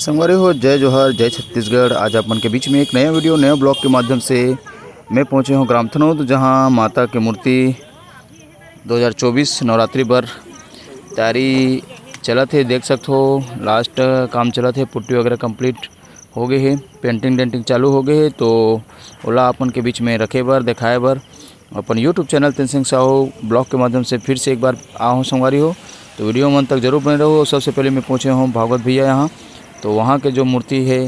संगवारी हो, जय जोहर, जय छत्तीसगढ़। आज अपन के बीच में एक नया वीडियो नया ब्लॉग के माध्यम से मैं पहुंचे हूं ग्राम थनौद, जहां माता की मूर्ति 2024 नवरात्रि पर तैयारी चलत है। देख सकते हो लास्ट काम चलत है, पुट्टी वगैरह कंप्लीट हो गए है, पेंटिंग डेंटिंग चालू हो गए है। तो ओला अपन के बीच में रखे बर दिखाए बर अपन यूट्यूब चैनल तेन सिंह साहू ब्लॉग के माध्यम से फिर से एक बार आओ संगवारी हो। तो वीडियो मन तक जरूर बने रहो। सबसे पहले मैं पहुँचे हूँ भागवत भैया यहाँ, तो वहाँ के जो मूर्ति है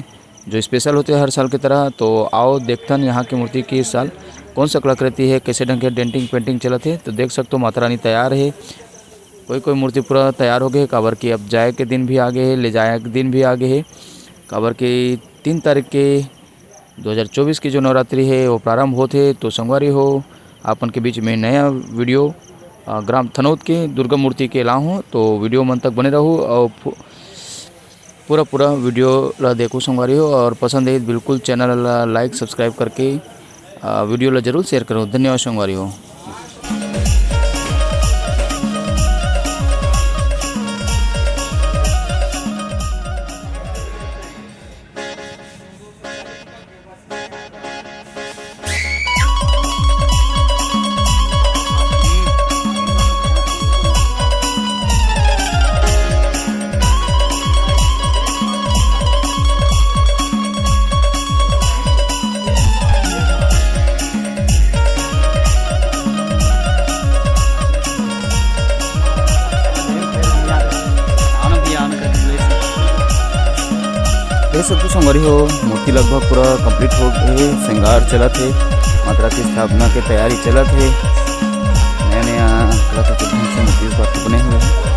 जो स्पेशल होते हैं हर साल की तरह, तो आओ देखते हैं यहाँ की मूर्ति की इस साल कौन सा कलाकृति है, कैसे ढंग के डेंटिंग पेंटिंग चलत है। तो देख सकते हो माता रानी तैयार है, कोई मूर्ति पूरा तैयार हो गए। काबर की अब जाए के दिन भी आगे है, ले जाए के दिन भी आगे है। काबर के 3 तारीख के 2024 की जो नवरात्रि है वो प्रारंभ होते। तो संगवारी हो अपन के बीच में नया वीडियो ग्राम थनौद के दुर्गा मूर्ति के ला हूँ, तो वीडियो मन तक बने रहो और पूरा वीडियो ला देखो संगवारी हो। और पसंद है बिल्कुल चैनल ला लाइक सब्सक्राइब करके वीडियो ला जरूर शेयर करो। धन्यवाद संगवारी हो। देख सकते संगवारी हो मूर्ति लगभग पूरा कंप्लीट हो गए, श्रृंगार चलत है, माता की स्थापना के तैयारी चलत है। नया कलाकृति से मूर्ति बने हुए हैं।